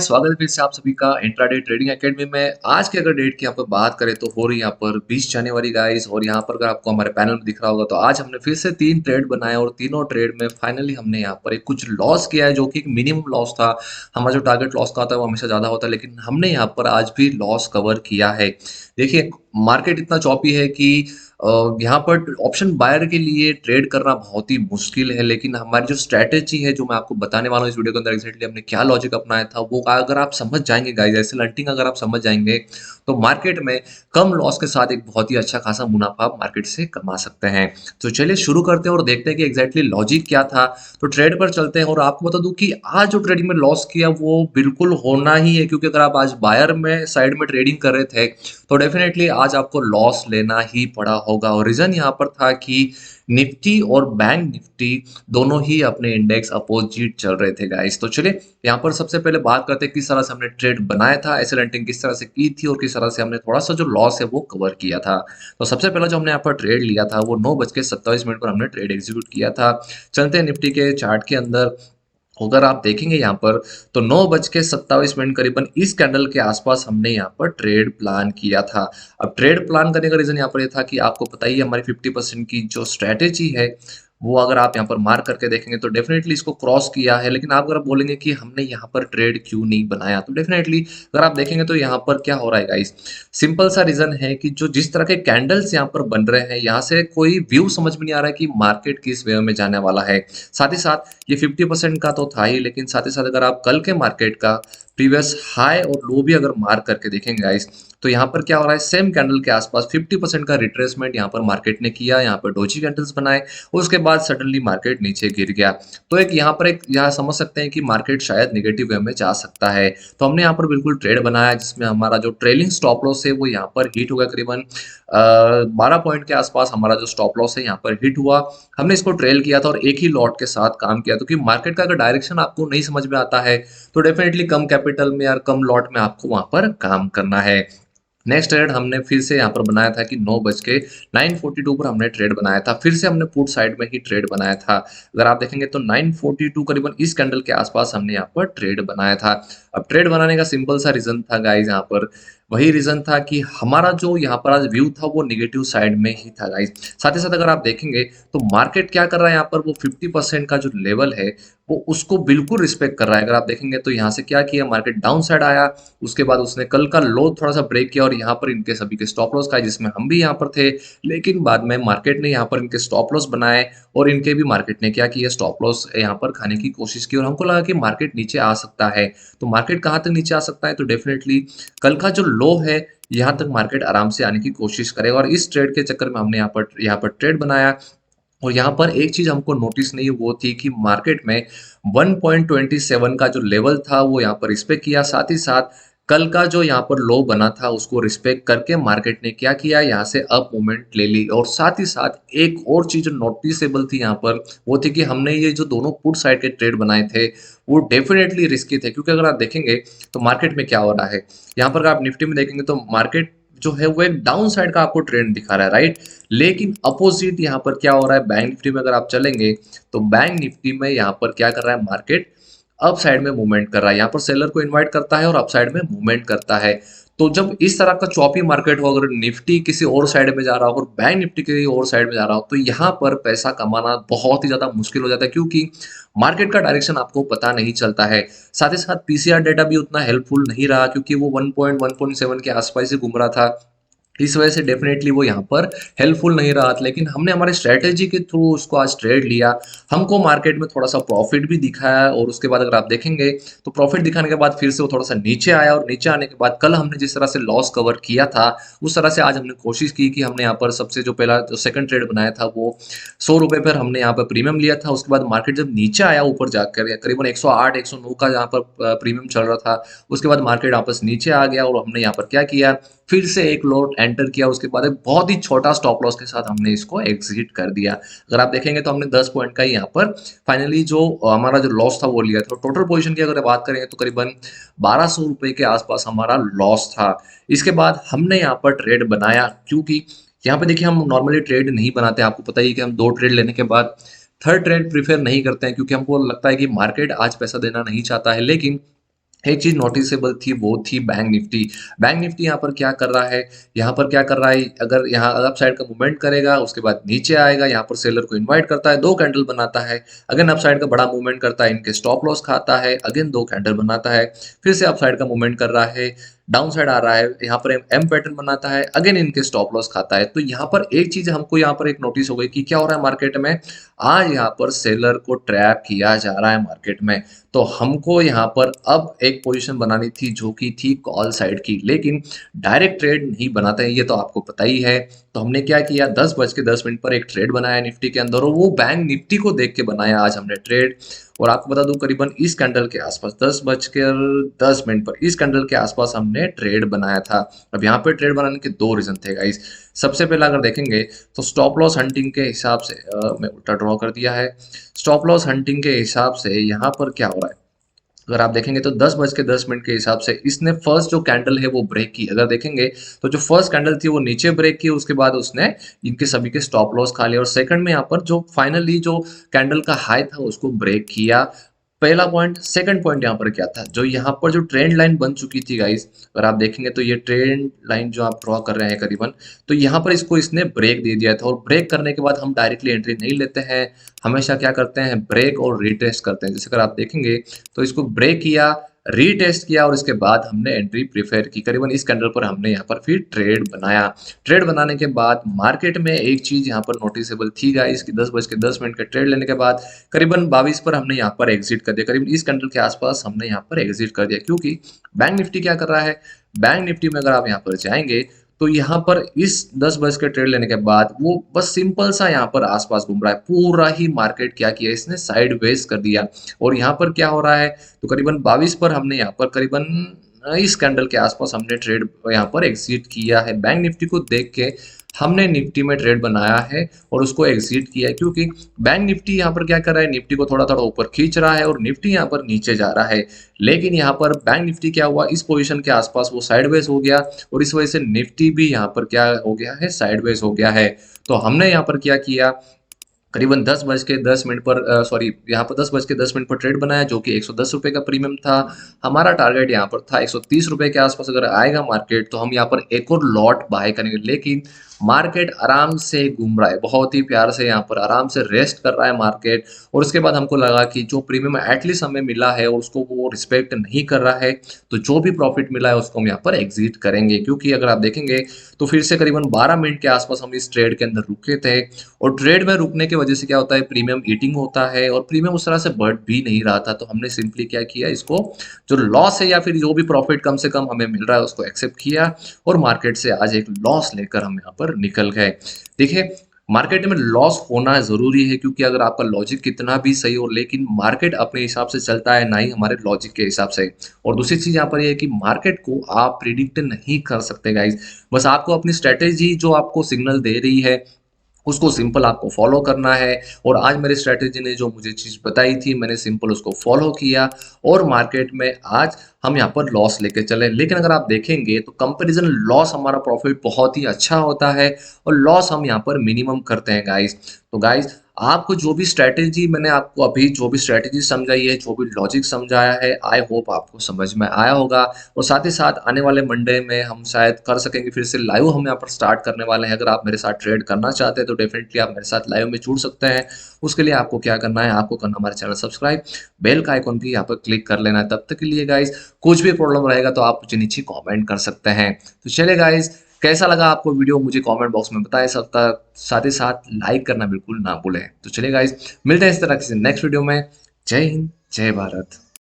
स्वागत है फिर से आप सभी का इंट्राडे ट्रेडिंग एकेडमी में। आज की अगर डेट की यहाँ पर बात करें तो हो रही है यहाँ पर 20 जनवरी गाइस। और यहाँ पर अगर आपको हमारे पैनल में दिख रहा होगा तो आज हमने फिर से 3 ट्रेड बनाए और तीनों ट्रेड में फाइनली हमने यहाँ पर एक कुछ लॉस किया है, जो कि एक मिनिमम लॉस था। हमारा जो टारगेट लॉस का होता है वो हमेशा ज़्यादा होता है, लेकिन हमने यहाँ पर आज भी लॉस कवर किया है। देखिए, मार्केट इतना चौपी है कि यहाँ पर ऑप्शन बायर के लिए ट्रेड करना बहुत ही मुश्किल है, लेकिन हमारी जो स्ट्रैटेजी है जो मैं आपको बताने वाला हूँ इस वीडियो के अंदर, एग्जैक्टली हमने क्या लॉजिक अपनाया था वो अगर आप समझ जाएंगे गाइस, ऐसे लंटिंग अगर आप समझ जाएंगे तो मार्केट में कम लॉस के साथ एक बहुत ही अच्छा खासा मुनाफा आप मार्केट से कमा सकते हैं। तो चलिए शुरू करते हैं और देखते हैं कि एग्जैक्टली लॉजिक क्या था। तो ट्रेड पर चलते हैं और आपको बता दूं कि आज जो ट्रेडिंग में लॉस किया वो बिल्कुल होना ही है, क्योंकि अगर आप आज बायर में साइड में ट्रेडिंग कर रहे थे तो डेफिनेटली आज आपको लॉस लेना ही पड़ा होगा। और रीजन यहाँ पर था कि निफ्टी और बैंक निफ्टी दोनों ही अपने इंडेक्स अपोजिट चल रहे थे गाइस। तो चलिए यहाँ पर सबसे पहले बात करते हैं किस तरह से हमने ट्रेड बनाया था, एसेलेंटिंग किस तरह से की थी और किस तरह से हमने थोड़ा सा जो लॉस है वो कवर किया था। तो सबसे पहला जो हमने यहाँ पर ट्रेड लिया था वो 9:27 पर हमने ट्रेड एग्जीक्यूट किया था। चलते हैं निफ्टी के चार्ट के अंदर। अगर आप देखेंगे यहाँ पर तो 9:27 करीबन इस कैंडल के आसपास हमने यहाँ पर ट्रेड प्लान किया था। अब ट्रेड प्लान करने का रीजन यहाँ पर ये था कि आपको पता ही है हमारी 50% की जो स्ट्रेटेजी है वो अगर आप यहाँ पर मार्क करके देखेंगे तो डेफिनेटली इसको क्रॉस किया है। लेकिन आप अगर आप बोलेंगे कि हमने यहाँ पर ट्रेड क्यों नहीं बनाया, तो डेफिनेटली अगर आप देखेंगे तो यहाँ पर क्या हो रहा है गाइस, सिंपल सा रीजन है कि जो जिस तरह के कैंडल्स यहाँ पर बन रहे हैं यहाँ से कोई व्यू समझ में नहीं आ रहा है कि मार्केट किस वे में जाने वाला है। साथ ही साथ ये 50% का तो था ही, लेकिन साथ ही साथ अगर आप कल के मार्केट का प्रीवियस हाई और लो भी अगर मार्क करके देखेंगे गाइस तो यहाँ पर क्या हो रहा है, सेम कैंडल के आसपास 50% का रिट्रेसमेंट यहाँ पर मार्केट ने किया। यहाँ पर डोजी कैंडल्स बनाए और उसके बाद सडनली मार्केट नीचे गिर गया। तो एक यहाँ पर एक यहाँ समझ सकते हैं कि मार्केट शायद नेगेटिव वे में जा सकता है। तो हमने यहाँ पर बिल्कुल ट्रेड बनाया जिसमें हमारा जो ट्रेलिंग स्टॉप लॉस है वो यहाँ पर हिट हो गया। करीबन 12 पॉइंट के आसपास हमारा जो स्टॉप लॉस है यहाँ पर हिट हुआ। हमने इसको ट्रेल किया था और एक ही लॉट के साथ काम किया, तो कि मार्केट का अगर डायरेक्शन आपको नहीं समझ में आता है तो डेफिनेटली कम कैपिटल में या कम लॉट में आपको वहां पर काम करना है। नेक्स्ट ट्रेड हमने फिर से यहाँ पर बनाया था कि 9:09:42 पर हमने ट्रेड बनाया था। फिर से हमने पुट साइड में ही ट्रेड बनाया था। अगर आप देखेंगे तो 9:42 करीबन इस कैंडल के आसपास हमने यहाँ पर ट्रेड बनाया था। अब ट्रेड बनाने का सिंपल सा रीजन था गाइज, यहाँ पर वही रीजन था कि हमारा जो यहाँ पर आज व्यू था वो निगेटिव साइड में ही था गाइज। साथ ही साथ अगर आप देखेंगे तो मार्केट क्या कर रहा है, यहाँ पर वो 50% का जो लेवल है वो उसको बिल्कुल रिस्पेक्ट कर रहा है। अगर आप देखेंगे तो यहाँ से क्या किया, मार्केट डाउन साइड आया, उसके बाद उसने कल का लो थोड़ा सा ब्रेक किया और यहाँ पर इनके सभी के स्टॉप लॉस खाए, जिसमें हम भी यहाँ पर थे। लेकिन बाद में मार्केट ने यहाँ पर इनके स्टॉप लॉस बनाए और इनके भी मार्केट ने क्या किया, स्टॉप लॉस यहाँ पर खाने की कोशिश की और हमको लगा कि मार्केट नीचे आ सकता है। तो मार्केट कहाँ तक नीचे आ सकता है, तो डेफिनेटली कल का जो लो है यहाँ तक मार्केट आराम से आने की कोशिश करेगा। और इस ट्रेड के चक्कर में हमने यहाँ पर ट्रेड बनाया। और यहाँ पर एक चीज हमको नोटिस नहीं वो थी कि मार्केट में 1.27 का जो लेवल था वो यहाँ पर रिस्पेक्ट किया। साथ ही साथ कल का जो यहाँ पर लो बना था उसको रिस्पेक्ट करके मार्केट ने क्या किया, यहाँ से अप मूवमेंट ले ली। और साथ ही साथ एक और चीज नोटिसेबल थी यहाँ पर, वो थी कि हमने ये जो दोनों पुट साइड के ट्रेड बनाए थे वो डेफिनेटली रिस्की थे। क्योंकि अगर आप देखेंगे तो मार्केट में क्या हो रहा है, यहाँ पर अगर आप निफ्टी में देखेंगे तो मार्केट जो है वो एक डाउन साइड का आपको ट्रेंड दिखा रहा है, राइट। लेकिन अपोजिट यहाँ पर क्या हो रहा है, बैंक निफ्टी में अगर आप चलेंगे तो बैंक निफ्टी में यहाँ पर क्या कर रहा है, मार्केट अप साइड में मूवमेंट कर रहा है। यहाँ पर सेलर को इनवाइट करता है और अप साइड में मूवमेंट करता है। तो जब इस तरह का चॉपी मार्केट हो, अगर निफ्टी किसी और साइड में जा रहा हो और बैंक निफ्टी किसी और साइड में जा रहा हो, तो यहाँ पर पैसा कमाना बहुत ही ज्यादा मुश्किल हो जाता है, क्योंकि मार्केट का डायरेक्शन आपको पता नहीं चलता है। साथ ही साथ पीसीआर डेटा भी उतना हेल्पफुल नहीं रहा, क्योंकि वो 1.1.7 के आसपास ही घूम रहा था। इस वजह से डेफिनेटली वो यहाँ पर हेल्पफुल नहीं रहा। लेकिन हमने हमारे स्ट्रेटेजी के थ्रू उसको आज ट्रेड लिया। हमको मार्केट में थोड़ा सा प्रॉफिट भी दिखाया और उसके बाद अगर आप देखेंगे तो प्रॉफिट दिखाने के बाद फिर से वो थोड़ा सा नीचे आया और नीचे आने के बाद कल हमने जिस तरह से लॉस कवर किया था उस तरह से आज हमने कोशिश की कि हमने यहाँ पर सबसे जो पहला जो सेकंड ट्रेड बनाया था वो 100 रुपये पर हमने यहाँ पर प्रीमियम लिया था। उसके बाद मार्केट जब नीचे आया ऊपर जाकर करीबन 108 109 का यहाँ पर प्रीमियम चल रहा था, उसके बाद मार्केट वापस नीचे आ गया और हमने यहाँ पर क्या किया, फिर से एक लॉट एंटर किया। उसके बाद एक बहुत ही छोटा स्टॉप लॉस के साथ हमने इसको एग्जिट कर दिया। अगर आप देखेंगे तो हमने 10 पॉइंट का ही यहाँ पर फाइनली जो हमारा जो लॉस था वो लिया था। टोटल पोजीशन की अगर बात करें तो करीबन 1200 रुपए के आसपास हमारा लॉस था। इसके बाद हमने यहाँ पर ट्रेड बनाया, क्योंकि यहाँ पे देखिए हम नॉर्मली ट्रेड नहीं बनाते, आपको पता ही है कि हम 2 ट्रेड लेने के बाद थर्ड ट्रेड प्रीफर नहीं करते हैं, क्योंकि हमको लगता है कि मार्केट आज पैसा देना नहीं चाहता है। लेकिन एक चीज़ नोटिसेबल थी वो थी बैंक निफ्टी। बैंक निफ्टी यहाँ पर क्या कर रहा है, यहाँ पर क्या कर रहा है, अगर यहाँ अप साइड का मूवमेंट करेगा उसके बाद नीचे आएगा, यहाँ पर सेलर को इनवाइट करता है, 2 कैंडल बनाता है, अगेन अप साइड का बड़ा मूवमेंट करता है, इनके स्टॉप लॉस खाता है, अगेन 2 कैंडल बनाता है, फिर से अप साइड का मूवमेंट कर रहा है, डाउन साइड आ रहा है, यहाँ पर एम पैटर्न बनाता है, अगेन इनके स्टॉप लॉस खाता है। तो यहाँ पर एक चीज़ हमको यहाँ पर एक नोटिस हो गई कि क्या हो रहा है मार्केट में, आज यहाँ पर सेलर को ट्रैप किया जा रहा है मार्केट में। तो हमको यहाँ पर अब एक पोजीशन बनानी थी जो कि थी कॉल साइड की, लेकिन डायरेक्ट ट्रेड नहीं बनाते हैं, ये तो आपको पता ही है। तो हमने क्या किया, 10:10 पर एक ट्रेड बनाया निफ्टी के अंदर, और वो बैंक निफ्टी को देख के बनाया आज हमने ट्रेड। और आपको बता दूं करीबन इस कैंडल के आसपास 10:10 पर इस कैंडल के आसपास हमने ट्रेड बनाया था। अब यहाँ पे ट्रेड बनाने के 2 रीजन थे गाइस। सबसे पहला अगर देखेंगे तो स्टॉप लॉस हंटिंग के हिसाब से मैं उल्टा ड्रॉ कर दिया है। स्टॉप लॉस हंटिंग के हिसाब से यहाँ पर क्या हो रहा है, अगर आप देखेंगे तो 10:10 के हिसाब से इसने फर्स्ट जो कैंडल है वो ब्रेक की। अगर देखेंगे तो जो फर्स्ट कैंडल थी वो नीचे ब्रेक की, उसके बाद उसने इनके सभी के स्टॉप लॉस खा लिया, और सेकंड में यहाँ पर जो फाइनली जो कैंडल का हाई था उसको ब्रेक किया। पहला पॉइंट। सेकंड पॉइंट यहाँ पर क्या था, जो यहाँ पर जो ट्रेंड लाइन बन चुकी थी गाइस, अगर आप देखेंगे तो ये ट्रेंड लाइन जो आप ड्रॉ कर रहे हैं करीबन, तो यहाँ पर इसको इसने ब्रेक दे दिया था, और ब्रेक करने के बाद हम डायरेक्टली एंट्री नहीं लेते हैं, हमेशा क्या करते हैं, ब्रेक और रीटेस्ट करते हैं। जैसे अगर आप देखेंगे तो इसको ब्रेक किया, रीटेस्ट किया, और इसके बाद हमने एंट्री प्रिफेयर की, करीबन इस कैंडल पर हमने यहाँ पर फिर ट्रेड बनाया। ट्रेड बनाने के बाद मार्केट में एक चीज यहाँ पर नोटिसेबल थी गाइस कि 10:10 का ट्रेड लेने के बाद करीबन 22 पर हमने यहाँ पर एग्जिट कर दिया, करीबन इस कैंडल के आसपास हमने यहाँ पर एग्जिट कर दिया। क्योंकि बैंक निफ्टी क्या कर रहा है, बैंक निफ्टी में अगर आप यहाँ पर जाएंगे तो यहाँ पर इस 10 के ट्रेड लेने के बाद वो बस सिंपल सा यहाँ पर आसपास घूम रहा है, पूरा ही मार्केट क्या किया इसने, साइड वेज कर दिया। और यहाँ पर क्या हो रहा है, तो करीबन 22 पर हमने यहाँ पर करीबन इस कैंडल के आसपास हमने ट्रेड यहाँ पर एग्जिट किया है। बैंक निफ्टी को देख के हमने निफ्टी में ट्रेड बनाया है और उसको एग्जिट किया है, क्योंकि बैंक निफ्टी यहाँ पर क्या कर रहा है, निफ्टी को थोड़ा थोड़ा ऊपर खींच रहा है और निफ्टी यहाँ पर नीचे जा रहा है। लेकिन यहाँ पर बैंक निफ्टी क्या हुआ, इस पोजीशन के आसपास वो साइडवेज हो गया, और इस वजह से निफ्टी भी यहाँ पर क्या हो गया है, साइडवेज हो गया है। तो हमने यहाँ पर क्या किया, करीबन 10:10 पर सॉरी यहाँ पर 10:10 पर ट्रेड बनाया, जो कि 110 रुपये का प्रीमियम था। हमारा टारगेट यहाँ पर था 130 रुपये के आसपास, अगर आएगा मार्केट तो हम यहाँ पर एक और लॉट बाय करेंगे। लेकिन मार्केट आराम से घूम रहा है, बहुत ही प्यार से यहाँ पर आराम से रेस्ट कर रहा है मार्केट। और उसके बाद हमको लगा कि जो प्रीमियम एटलीस्ट हमें मिला है और उसको वो रिस्पेक्ट नहीं कर रहा है, तो जो भी प्रॉफिट मिला है उसको हम यहाँ पर एग्जिट करेंगे। क्योंकि अगर आप देखेंगे तो फिर से करीबन 12 मिनट के आसपास हम इस ट्रेड के अंदर रुके थे, और ट्रेड में रुकने की वजह से क्या होता है, प्रीमियम ईटिंग होता है, और प्रीमियम उस तरह से बढ़ भी नहीं रहा था। तो हमने सिंपली क्या किया, इसको जो लॉस है या फिर जो भी प्रॉफिट कम से कम हमें मिल रहा है उसको एक्सेप्ट किया, और मार्केट से आज एक लॉस लेकर हम यहाँ पर निकल गए। देखिए, मार्केट में लॉस होना जरूरी है, क्योंकि अगर आपका लॉजिक कितना भी सही हो, लेकिन मार्केट अपने हिसाब से चलता है, ना ही हमारे लॉजिक के हिसाब से। और दूसरी चीज यहाँ पर यह है कि मार्केट को आप प्रिडिक्ट नहीं कर सकते गाइज। बस आपको अपनी स्ट्रेटेजी जो आपको सिग्नल दे रही है उसको सिंपल आपको फॉलो करना है। और आज मेरी स्ट्रेटेजी ने जो मुझे चीज़ बताई थी, मैंने सिंपल उसको फॉलो किया, और मार्केट में आज हम यहाँ पर लॉस लेके चले। लेकिन अगर आप देखेंगे तो कंपैरिजन लॉस हमारा प्रॉफिट बहुत ही अच्छा होता है, और लॉस हम यहाँ पर मिनिमम करते हैं गाइस। तो गाइस, आपको जो भी स्ट्रेटेजी मैंने आपको अभी जो भी स्ट्रेटेजी समझाई है, जो भी लॉजिक समझाया है, आई होप आपको समझ में आया होगा। और साथ ही साथ आने वाले मंडे में हम शायद कर सकेंगे फिर से लाइव, हम यहाँ पर स्टार्ट करने वाले हैं। अगर आप मेरे साथ ट्रेड करना चाहते हैं तो डेफिनेटली आप मेरे साथ लाइव में जुड़ सकते हैं। उसके लिए आपको क्या करना है, आपको करना हमारे चैनल सब्सक्राइब, बेल का आइकॉन भी यहाँ पर क्लिक कर लेना है। तब तक के लिए गाइज, कुछ भी प्रॉब्लम रहेगा तो आप मुझे नीचे कॉमेंट कर सकते हैं। तो चलिए गाइज, कैसा लगा आपको वीडियो मुझे कमेंट बॉक्स में बताएं। सब तक साथ ही साथ लाइक करना बिल्कुल ना भूलें। तो चलिए गाइज, मिलते हैं इस तरह किसी नेक्स्ट वीडियो में। जय हिंद, जय भारत।